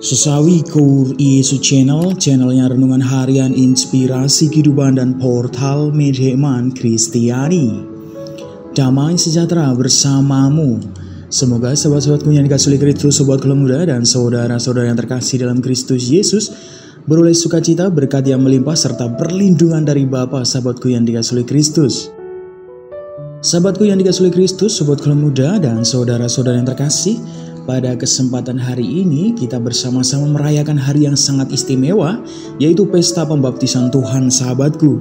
Sesawi Kour Yesus channelnya renungan harian inspirasi kehidupan dan portal media iman Kristiani. Damai sejahtera bersamamu. Semoga sahabat-sahabatku yang dikasihi Kristus, sobat keluarga muda dan saudara-saudara yang terkasih dalam Kristus Yesus beroleh sukacita, berkat yang melimpah serta perlindungan dari Bapa. Sahabatku yang dikasihi Kristus, sahabatku yang dikasihi Kristus, sobat keluarga muda dan saudara-saudara yang terkasih, pada kesempatan hari ini kita bersama-sama merayakan hari yang sangat istimewa, yaitu Pesta Pembaptisan Tuhan. Sahabatku,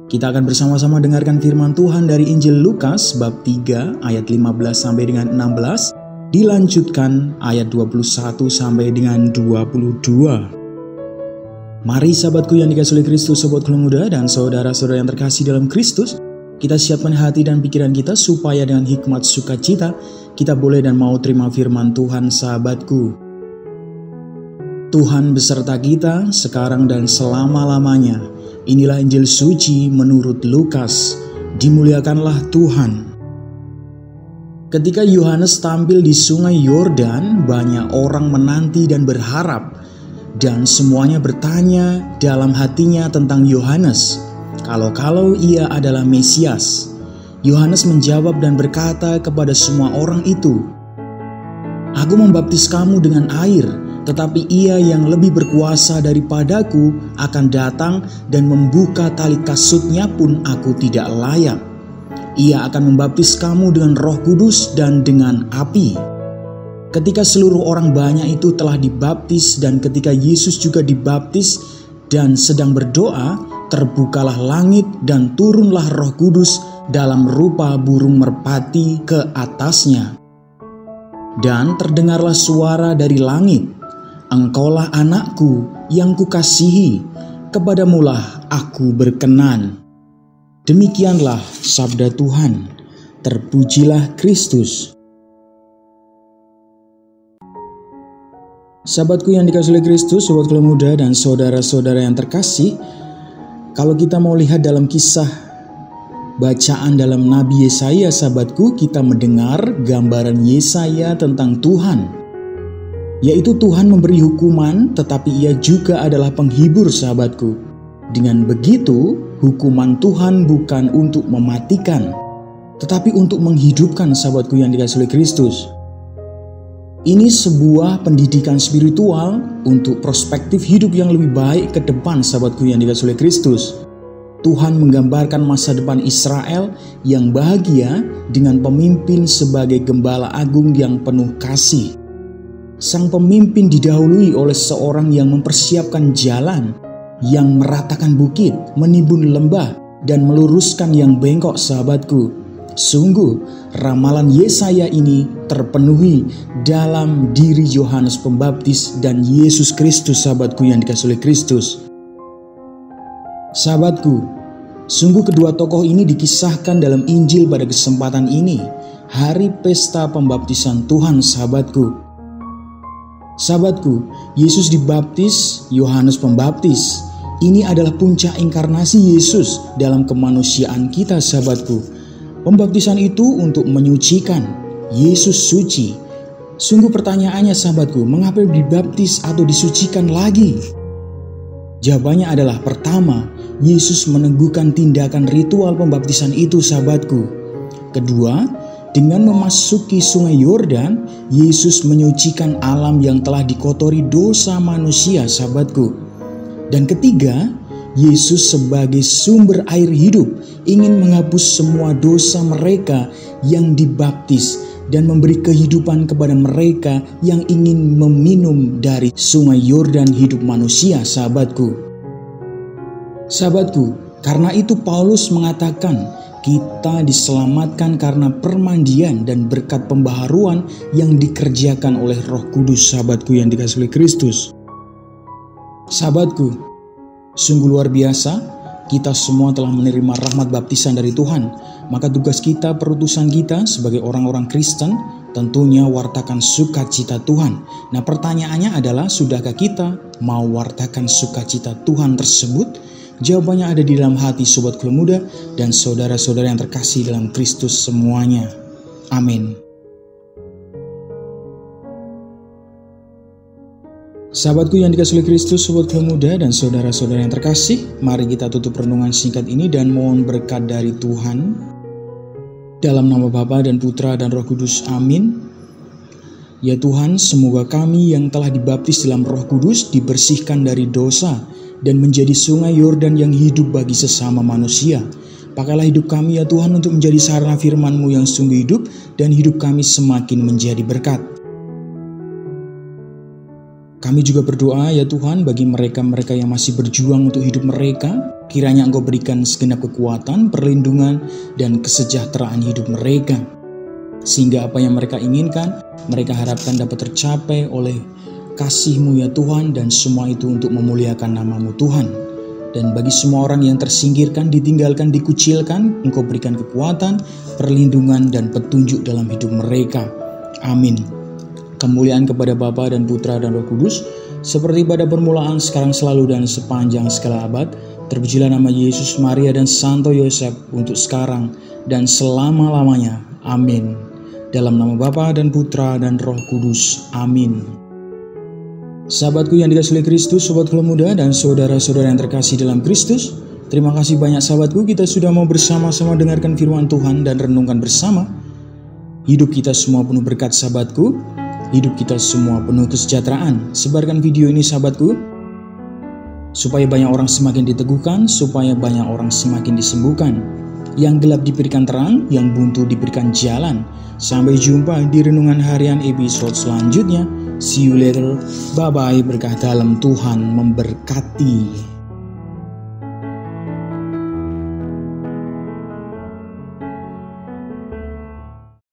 kita akan bersama-sama dengarkan firman Tuhan dari Injil Lukas bab 3 ayat 15 sampai dengan 16, dilanjutkan ayat 21 sampai dengan 22. Mari sahabatku yang dikasihi Kristus, sobat keluarga muda dan saudara-saudara yang terkasih dalam Kristus, kita siapkan hati dan pikiran kita supaya dengan hikmat sukacita kita boleh dan mau terima firman Tuhan. Sahabatku, Tuhan beserta kita sekarang dan selama-lamanya. Inilah Injil suci menurut Lukas. Dimuliakanlah Tuhan. Ketika Yohanes tampil di sungai Yordan, banyak orang menanti dan berharap, dan semuanya bertanya dalam hatinya tentang Yohanes, kalau ia adalah Mesias. Yohanes menjawab dan berkata kepada semua orang itu, "Aku membaptis kamu dengan air, tetapi Ia yang lebih berkuasa daripadaku akan datang, dan membuka tali kasutnya pun aku tidak layak. Ia akan membaptis kamu dengan Roh Kudus dan dengan api." Ketika seluruh orang banyak itu telah dibaptis dan ketika Yesus juga dibaptis dan sedang berdoa, terbukalah langit dan turunlah Roh Kudus dalam rupa burung merpati ke atasnya. Dan terdengarlah suara dari langit, "Engkaulah anakku yang kukasihi, kepadamulah aku berkenan." Demikianlah sabda Tuhan. Terpujilah Kristus. Sahabatku yang dikasihi Kristus, sobat keluarga muda dan saudara-saudara yang terkasih, kalau kita mau lihat dalam kisah bacaan dalam Nabi Yesaya, sahabatku, kita mendengar gambaran Yesaya tentang Tuhan, yaitu Tuhan memberi hukuman, tetapi Ia juga adalah penghibur. Sahabatku, dengan begitu hukuman Tuhan bukan untuk mematikan, tetapi untuk menghidupkan. Sahabatku yang dikasihi Kristus, ini sebuah pendidikan spiritual untuk perspektif hidup yang lebih baik ke depan. Sahabatku yang dikasihi Kristus, Tuhan menggambarkan masa depan Israel yang bahagia dengan pemimpin sebagai gembala agung yang penuh kasih. Sang pemimpin didahului oleh seorang yang mempersiapkan jalan, yang meratakan bukit, menimbun lembah, dan meluruskan yang bengkok. Sahabatku, sungguh ramalan Yesaya ini terpenuhi dalam diri Yohanes Pembaptis dan Yesus Kristus. Sahabatku yang dikasihi Kristus, sahabatku, sungguh kedua tokoh ini dikisahkan dalam Injil pada kesempatan ini, hari Pesta Pembaptisan Tuhan. Sahabatku, Yesus dibaptis, Yohanes Pembaptis. Ini adalah puncak inkarnasi Yesus dalam kemanusiaan kita. Sahabatku, pembaptisan itu untuk menyucikan. Yesus suci. Sungguh pertanyaannya, sahabatku, mengapa dibaptis atau disucikan lagi? Jawabannya adalah, pertama, Yesus meneguhkan tindakan ritual pembaptisan itu. Sahabatku, kedua, dengan memasuki sungai Yordan, Yesus menyucikan alam yang telah dikotori dosa manusia. Sahabatku, dan ketiga, Yesus sebagai sumber air hidup ingin menghapus semua dosa mereka yang dibaptis dan memberi kehidupan kepada mereka yang ingin meminum dari sungai Yordan hidup manusia. Sahabatku, karena itu Paulus mengatakan kita diselamatkan karena permandian dan berkat pembaharuan yang dikerjakan oleh Roh Kudus. Sahabatku yang dikasihi Kristus, sahabatku, sungguh luar biasa. Kita semua telah menerima rahmat baptisan dari Tuhan. Maka tugas kita, perutusan kita sebagai orang-orang Kristen, tentunya wartakan sukacita Tuhan. Nah, pertanyaannya adalah, sudahkah kita mau wartakan sukacita Tuhan tersebut? Jawabannya ada di dalam hati sobat keluarga muda dan saudara-saudara yang terkasih dalam Kristus semuanya. Amin. Sahabatku yang dikasihi Kristus, sobat Keluarga Muda dan saudara-saudara yang terkasih, mari kita tutup renungan singkat ini dan mohon berkat dari Tuhan. Dalam nama Bapa dan Putra dan Roh Kudus, amin. Ya Tuhan, semoga kami yang telah dibaptis dalam Roh Kudus dibersihkan dari dosa dan menjadi sungai Yordan yang hidup bagi sesama manusia. Pakailah hidup kami ya Tuhan untuk menjadi sarana firman-Mu yang sungguh hidup dan hidup kami semakin menjadi berkat. Kami juga berdoa ya Tuhan bagi mereka-mereka yang masih berjuang untuk hidup mereka, kiranya Engkau berikan segenap kekuatan, perlindungan, dan kesejahteraan hidup mereka. Sehingga apa yang mereka inginkan, mereka harapkan dapat tercapai oleh kasih-Mu ya Tuhan, dan semua itu untuk memuliakan nama-Mu Tuhan. Dan bagi semua orang yang tersingkirkan, ditinggalkan, dikucilkan, Engkau berikan kekuatan, perlindungan, dan petunjuk dalam hidup mereka. Amin. Kemuliaan kepada Bapa dan Putra dan Roh Kudus, seperti pada permulaan, sekarang, selalu, dan sepanjang segala abad. Terpujilah nama Yesus, Maria, dan Santo Yosef, untuk sekarang dan selama-lamanya. Amin. Dalam nama Bapa dan Putra dan Roh Kudus. Amin. Sahabatku yang dikasihi Kristus, sobat Keluarga Muda dan saudara-saudara yang terkasih dalam Kristus, terima kasih banyak sahabatku, kita sudah mau bersama-sama dengarkan firman Tuhan dan renungkan bersama. Hidup kita semua penuh berkat sahabatku. Hidup kita semua penuh kesejahteraan. Sebarkan video ini sahabatku, supaya banyak orang semakin diteguhkan, supaya banyak orang semakin disembuhkan. Yang gelap diberikan terang, yang buntu diberikan jalan. Sampai jumpa di renungan harian episode selanjutnya. See you later. Bye-bye. Berkah dalam Tuhan memberkati.